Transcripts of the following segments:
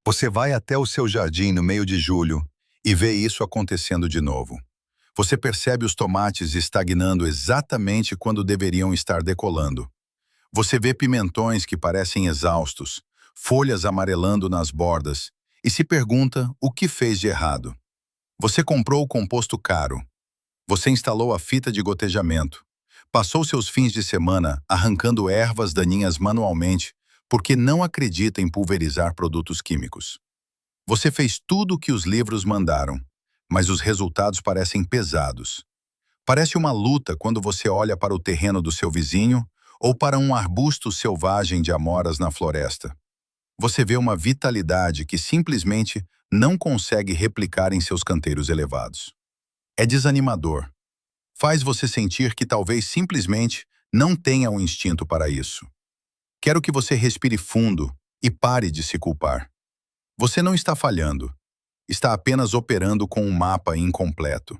Você vai até o seu jardim no meio de julho e vê isso acontecendo de novo. Você percebe os tomates estagnando exatamente quando deveriam estar decolando. Você vê pimentões que parecem exaustos, folhas amarelando nas bordas, e se pergunta o que fez de errado. Você comprou o composto caro. Você instalou a fita de gotejamento. Passou seus fins de semana arrancando ervas daninhas manualmente porque não acredita em pulverizar produtos químicos. Você fez tudo o que os livros mandaram, mas os resultados parecem pesados. Parece uma luta quando você olha para o terreno do seu vizinho ou para um arbusto selvagem de amoras na floresta. Você vê uma vitalidade que simplesmente não consegue replicar em seus canteiros elevados. É desanimador. Faz você sentir que talvez simplesmente não tenha um instinto para isso. Quero que você respire fundo e pare de se culpar. Você não está falhando. Está apenas operando com um mapa incompleto.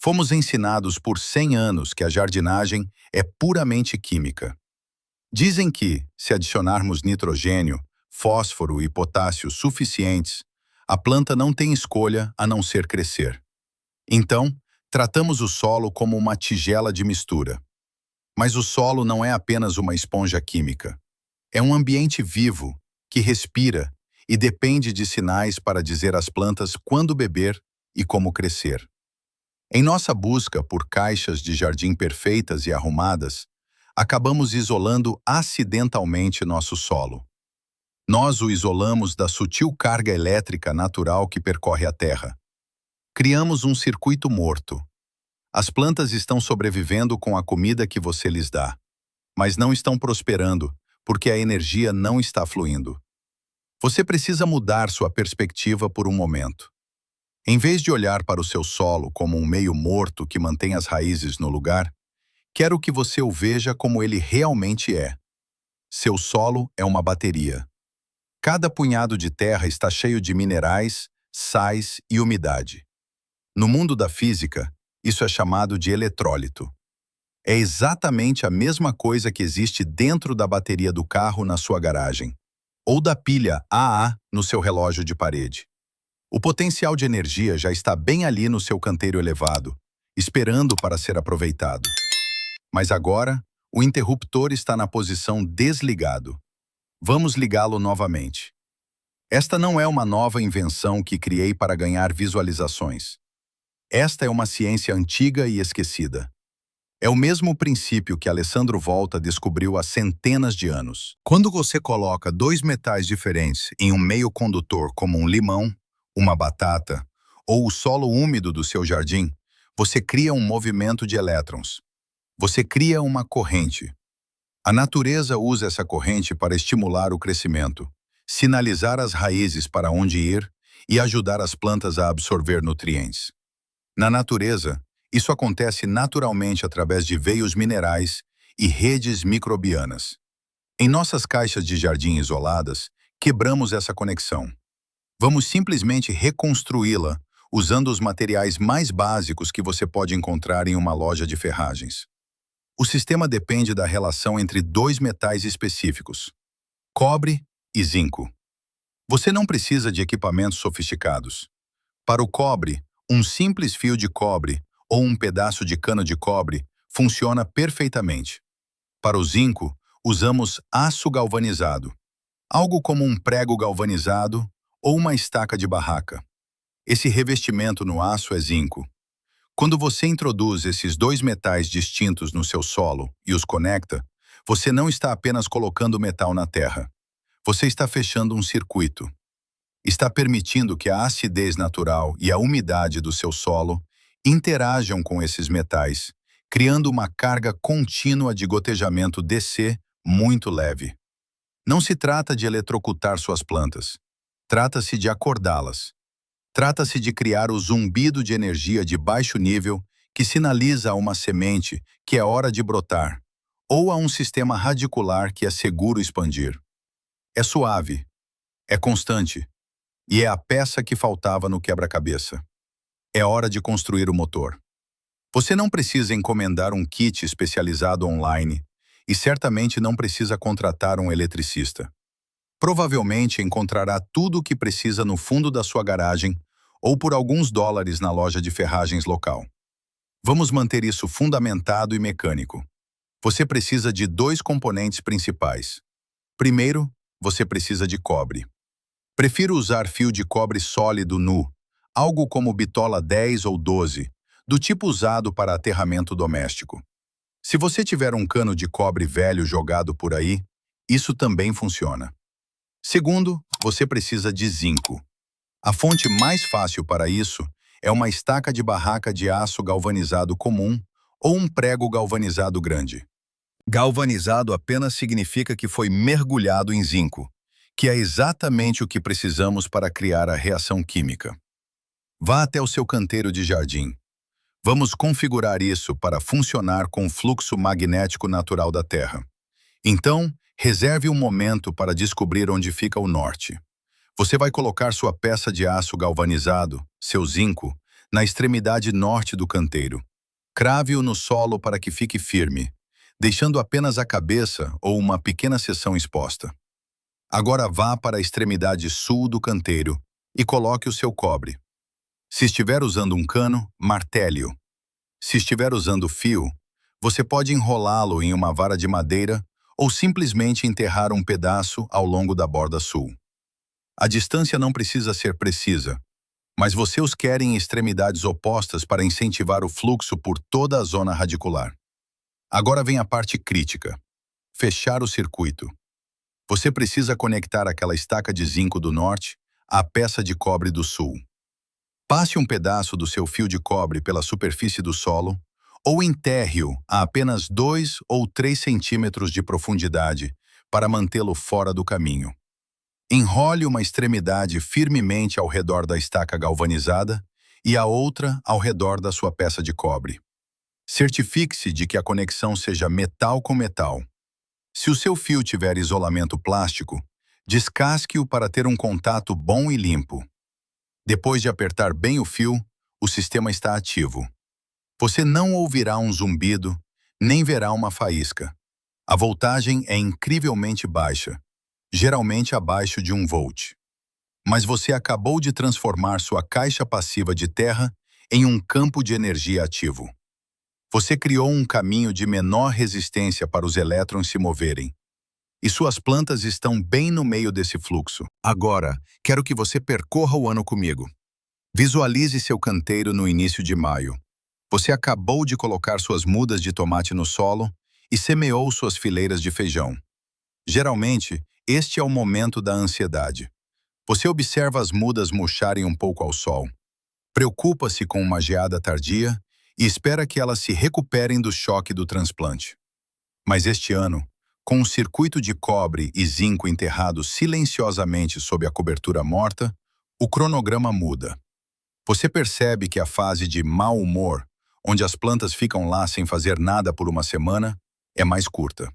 Fomos ensinados por 100 anos que a jardinagem é puramente química. Dizem que, se adicionarmos nitrogênio, fósforo e potássio suficientes, a planta não tem escolha a não ser crescer. Então, tratamos o solo como uma tigela de mistura. Mas o solo não é apenas uma esponja química. É um ambiente vivo, que respira e depende de sinais para dizer às plantas quando beber e como crescer. Em nossa busca por caixas de jardim perfeitas e arrumadas, acabamos isolando acidentalmente nosso solo. Nós o isolamos da sutil carga elétrica natural que percorre a terra. Criamos um circuito morto. As plantas estão sobrevivendo com a comida que você lhes dá, mas não estão prosperando porque a energia não está fluindo. Você precisa mudar sua perspectiva por um momento. Em vez de olhar para o seu solo como um meio morto que mantém as raízes no lugar, quero que você o veja como ele realmente é. Seu solo é uma bateria. Cada punhado de terra está cheio de minerais, sais e umidade. No mundo da física, isso é chamado de eletrólito. É exatamente a mesma coisa que existe dentro da bateria do carro na sua garagem, ou da pilha AA no seu relógio de parede. O potencial de energia já está bem ali no seu canteiro elevado, esperando para ser aproveitado. Mas agora, o interruptor está na posição desligado. Vamos ligá-lo novamente. Esta não é uma nova invenção que criei para ganhar visualizações. Esta é uma ciência antiga e esquecida. É o mesmo princípio que Alessandro Volta descobriu há centenas de anos. Quando você coloca dois metais diferentes em um meio condutor como um limão, uma batata ou o solo úmido do seu jardim, você cria um movimento de elétrons. Você cria uma corrente. A natureza usa essa corrente para estimular o crescimento, sinalizar as raízes para onde ir e ajudar as plantas a absorver nutrientes. Na natureza, isso acontece naturalmente através de veios minerais e redes microbianas. Em nossas caixas de jardim isoladas, quebramos essa conexão. Vamos simplesmente reconstruí-la usando os materiais mais básicos que você pode encontrar em uma loja de ferragens. O sistema depende da relação entre dois metais específicos, cobre e zinco. Você não precisa de equipamentos sofisticados. Para o cobre, um simples fio de cobre ou um pedaço de cano de cobre funciona perfeitamente. Para o zinco, usamos aço galvanizado, algo como um prego galvanizado ou uma estaca de barraca. Esse revestimento no aço é zinco. Quando você introduz esses dois metais distintos no seu solo e os conecta, você não está apenas colocando metal na terra. Você está fechando um circuito. Está permitindo que a acidez natural e a umidade do seu solo interajam com esses metais, criando uma carga contínua de gotejamento DC muito leve. Não se trata de eletrocutar suas plantas. Trata-se de acordá-las. Trata-se de criar o zumbido de energia de baixo nível que sinaliza a uma semente que é hora de brotar, ou a um sistema radicular que é seguro expandir. É suave, é constante, e é a peça que faltava no quebra-cabeça. É hora de construir o motor. Você não precisa encomendar um kit especializado online e certamente não precisa contratar um eletricista. Provavelmente encontrará tudo o que precisa no fundo da sua garagem ou por alguns dólares na loja de ferragens local. Vamos manter isso fundamentado e mecânico. Você precisa de dois componentes principais. Primeiro, você precisa de cobre. Prefiro usar fio de cobre sólido nu, algo como bitola 10 ou 12, do tipo usado para aterramento doméstico. Se você tiver um cano de cobre velho jogado por aí, isso também funciona. Segundo, você precisa de zinco. A fonte mais fácil para isso é uma estaca de barraca de aço galvanizado comum ou um prego galvanizado grande. Galvanizado apenas significa que foi mergulhado em zinco, que é exatamente o que precisamos para criar a reação química. Vá até o seu canteiro de jardim. Vamos configurar isso para funcionar com o fluxo magnético natural da Terra. Então, reserve um momento para descobrir onde fica o norte. Você vai colocar sua peça de aço galvanizado, seu zinco, na extremidade norte do canteiro. Crave-o no solo para que fique firme, deixando apenas a cabeça ou uma pequena seção exposta. Agora vá para a extremidade sul do canteiro e coloque o seu cobre. Se estiver usando um cano, martele-o. Se estiver usando fio, você pode enrolá-lo em uma vara de madeira ou simplesmente enterrar um pedaço ao longo da borda sul. A distância não precisa ser precisa, mas você os quer em extremidades opostas para incentivar o fluxo por toda a zona radicular. Agora vem a parte crítica: fechar o circuito. Você precisa conectar aquela estaca de zinco do norte à peça de cobre do sul. Passe um pedaço do seu fio de cobre pela superfície do solo ou enterre-o a apenas 2 ou 3 centímetros de profundidade para mantê-lo fora do caminho. Enrole uma extremidade firmemente ao redor da estaca galvanizada e a outra ao redor da sua peça de cobre. Certifique-se de que a conexão seja metal com metal. Se o seu fio tiver isolamento plástico, descasque-o para ter um contato bom e limpo. Depois de apertar bem o fio, o sistema está ativo. Você não ouvirá um zumbido, nem verá uma faísca. A voltagem é incrivelmente baixa, geralmente abaixo de 1 volt. Mas você acabou de transformar sua caixa passiva de terra em um campo de energia ativo. Você criou um caminho de menor resistência para os elétrons se moverem. E suas plantas estão bem no meio desse fluxo. Agora, quero que você percorra o ano comigo. Visualize seu canteiro no início de maio. Você acabou de colocar suas mudas de tomate no solo e semeou suas fileiras de feijão. Geralmente, este é o momento da ansiedade. Você observa as mudas murcharem um pouco ao sol. Preocupa-se com uma geada tardia e espera que elas se recuperem do choque do transplante. Mas este ano, com um circuito de cobre e zinco enterrado silenciosamente sob a cobertura morta, o cronograma muda. Você percebe que a fase de mau humor, onde as plantas ficam lá sem fazer nada por uma semana, é mais curta.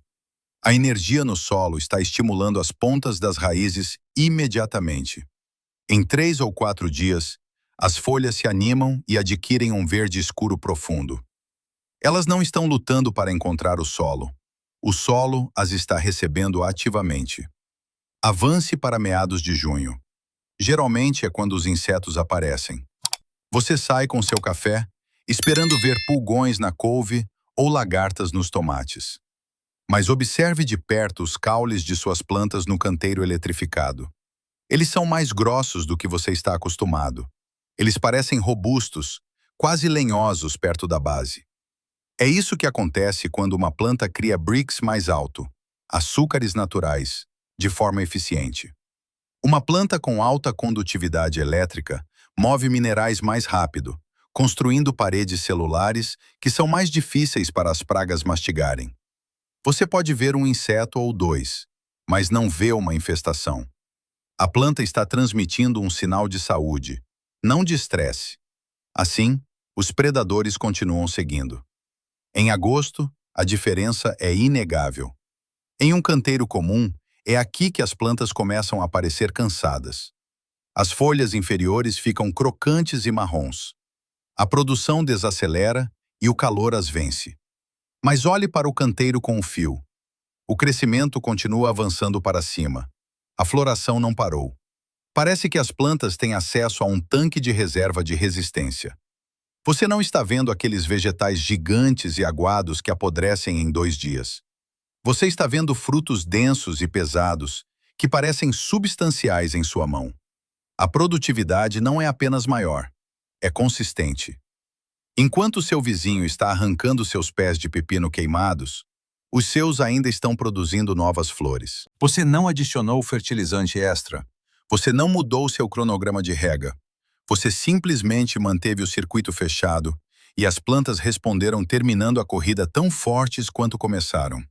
A energia no solo está estimulando as pontas das raízes imediatamente. Em 3 ou 4 dias, as folhas se animam e adquirem um verde escuro profundo. Elas não estão lutando para encontrar o solo. O solo as está recebendo ativamente. Avance para meados de junho. Geralmente é quando os insetos aparecem. Você sai com seu café, esperando ver pulgões na couve ou lagartas nos tomates. Mas observe de perto os caules de suas plantas no canteiro eletrificado. Eles são mais grossos do que você está acostumado. Eles parecem robustos, quase lenhosos perto da base. É isso que acontece quando uma planta cria bricks mais alto, açúcares naturais, de forma eficiente. Uma planta com alta condutividade elétrica move minerais mais rápido, construindo paredes celulares que são mais difíceis para as pragas mastigarem. Você pode ver um inseto ou 2, mas não vê uma infestação. A planta está transmitindo um sinal de saúde, não de estresse. Assim, os predadores continuam seguindo. Em agosto, a diferença é inegável. Em um canteiro comum, é aqui que as plantas começam a parecer cansadas. As folhas inferiores ficam crocantes e marrons. A produção desacelera e o calor as vence. Mas olhe para o canteiro com o fio. O crescimento continua avançando para cima. A floração não parou. Parece que as plantas têm acesso a um tanque de reserva de resistência. Você não está vendo aqueles vegetais gigantes e aguados que apodrecem em 2 dias. Você está vendo frutos densos e pesados que parecem substanciais em sua mão. A produtividade não é apenas maior, é consistente. Enquanto seu vizinho está arrancando seus pés de pepino queimados, os seus ainda estão produzindo novas flores. Você não adicionou fertilizante extra. Você não mudou seu cronograma de rega. Você simplesmente manteve o circuito fechado e as plantas responderam terminando a corrida tão fortes quanto começaram.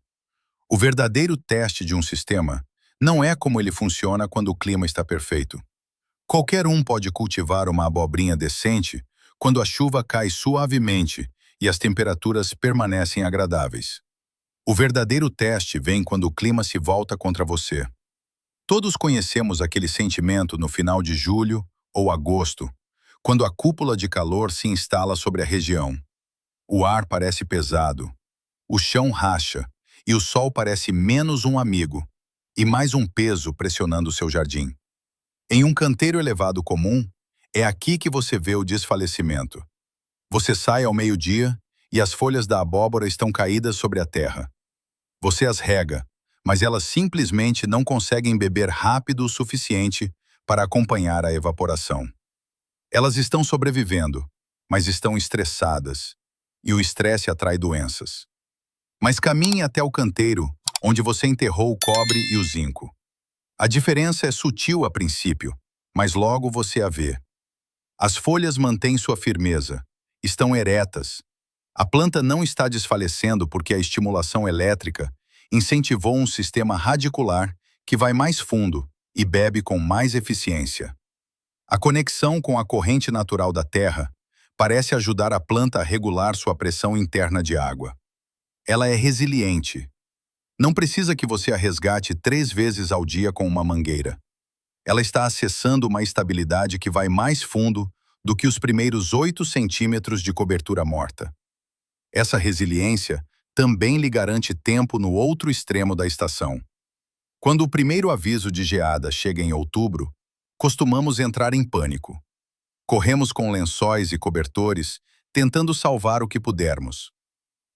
O verdadeiro teste de um sistema não é como ele funciona quando o clima está perfeito. Qualquer um pode cultivar uma abobrinha decente quando a chuva cai suavemente e as temperaturas permanecem agradáveis. O verdadeiro teste vem quando o clima se volta contra você. Todos conhecemos aquele sentimento no final de julho ou agosto, quando a cúpula de calor se instala sobre a região. O ar parece pesado, o chão racha e o sol parece menos um amigo e mais um peso pressionando seu jardim. Em um canteiro elevado comum, é aqui que você vê o desfalecimento. Você sai ao meio-dia e as folhas da abóbora estão caídas sobre a terra. Você as rega, mas elas simplesmente não conseguem beber rápido o suficiente para acompanhar a evaporação. Elas estão sobrevivendo, mas estão estressadas, e o estresse atrai doenças. Mas caminhe até o canteiro, onde você enterrou o cobre e o zinco. A diferença é sutil a princípio, mas logo você a vê. As folhas mantêm sua firmeza, estão eretas. A planta não está desfalecendo porque a estimulação elétrica incentivou um sistema radicular que vai mais fundo e bebe com mais eficiência. A conexão com a corrente natural da terra parece ajudar a planta a regular sua pressão interna de água. Ela é resiliente. Não precisa que você a resgate 3 vezes ao dia com uma mangueira. Ela está acessando uma estabilidade que vai mais fundo do que os primeiros 8 centímetros de cobertura morta. Essa resiliência também lhe garante tempo no outro extremo da estação. Quando o primeiro aviso de geada chega em outubro, costumamos entrar em pânico. Corremos com lençóis e cobertores, tentando salvar o que pudermos.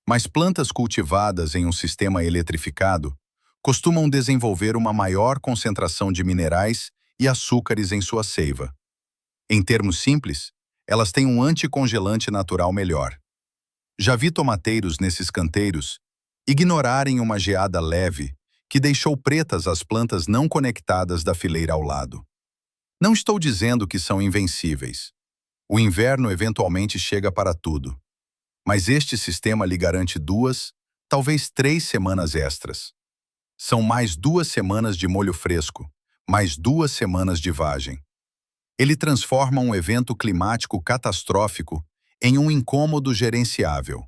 Mas plantas cultivadas em um sistema eletrificado costumam desenvolver uma maior concentração de minerais e açúcares em sua seiva. Em termos simples, elas têm um anticongelante natural melhor. Já vi tomateiros nesses canteiros ignorarem uma geada leve que deixou pretas as plantas não conectadas da fileira ao lado. Não estou dizendo que são invencíveis. O inverno eventualmente chega para tudo. Mas este sistema lhe garante 2, talvez 3 semanas extras. São mais 2 semanas de molho fresco, mais 2 semanas de vagem. Ele transforma um evento climático catastrófico em um incômodo gerenciável.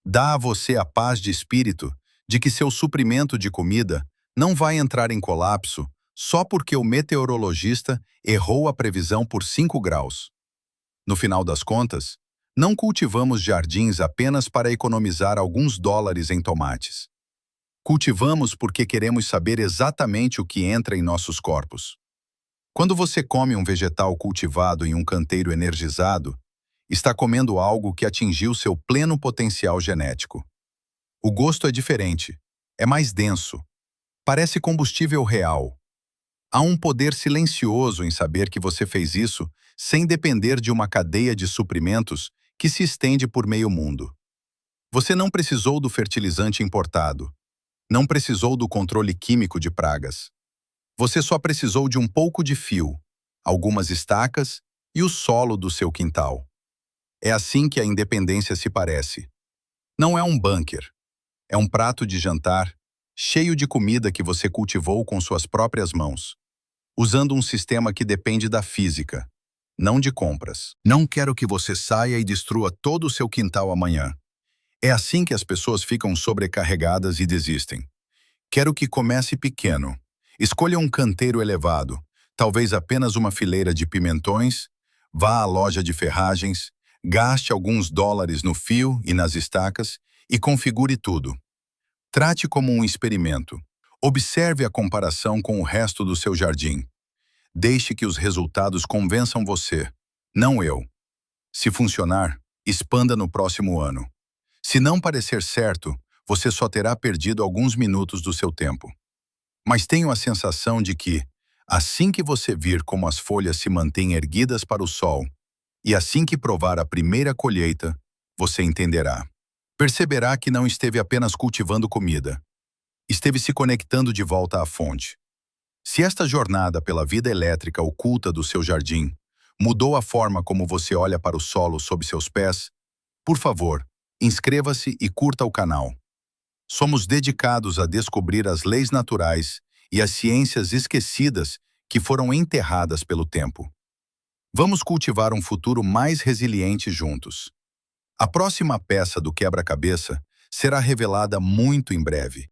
Dá a você a paz de espírito de que seu suprimento de comida não vai entrar em colapso só porque o meteorologista errou a previsão por 5 graus. No final das contas, não cultivamos jardins apenas para economizar alguns dólares em tomates. Cultivamos porque queremos saber exatamente o que entra em nossos corpos. Quando você come um vegetal cultivado em um canteiro energizado, está comendo algo que atingiu seu pleno potencial genético. O gosto é diferente, é mais denso, parece combustível real. Há um poder silencioso em saber que você fez isso sem depender de uma cadeia de suprimentos que se estende por meio mundo. Você não precisou do fertilizante importado, não precisou do controle químico de pragas. Você só precisou de um pouco de fio, algumas estacas e o solo do seu quintal. É assim que a independência se parece. Não é um bunker. É um prato de jantar, cheio de comida que você cultivou com suas próprias mãos, usando um sistema que depende da física, não de compras. Não quero que você saia e destrua todo o seu quintal amanhã. É assim que as pessoas ficam sobrecarregadas e desistem. Quero que comece pequeno. Escolha um canteiro elevado, talvez apenas uma fileira de pimentões, vá à loja de ferragens, gaste alguns dólares no fio e nas estacas e configure tudo. Trate como um experimento. Observe a comparação com o resto do seu jardim. Deixe que os resultados convençam você, não eu. Se funcionar, expanda no próximo ano. Se não parecer certo, você só terá perdido alguns minutos do seu tempo. Mas tenho a sensação de que, assim que você vir como as folhas se mantêm erguidas para o sol, e assim que provar a primeira colheita, você entenderá. Perceberá que não esteve apenas cultivando comida, esteve se conectando de volta à fonte. Se esta jornada pela vida elétrica oculta do seu jardim mudou a forma como você olha para o solo sob seus pés, por favor, inscreva-se e curta o canal. Somos dedicados a descobrir as leis naturais e as ciências esquecidas que foram enterradas pelo tempo. Vamos cultivar um futuro mais resiliente juntos. A próxima peça do quebra-cabeça será revelada muito em breve.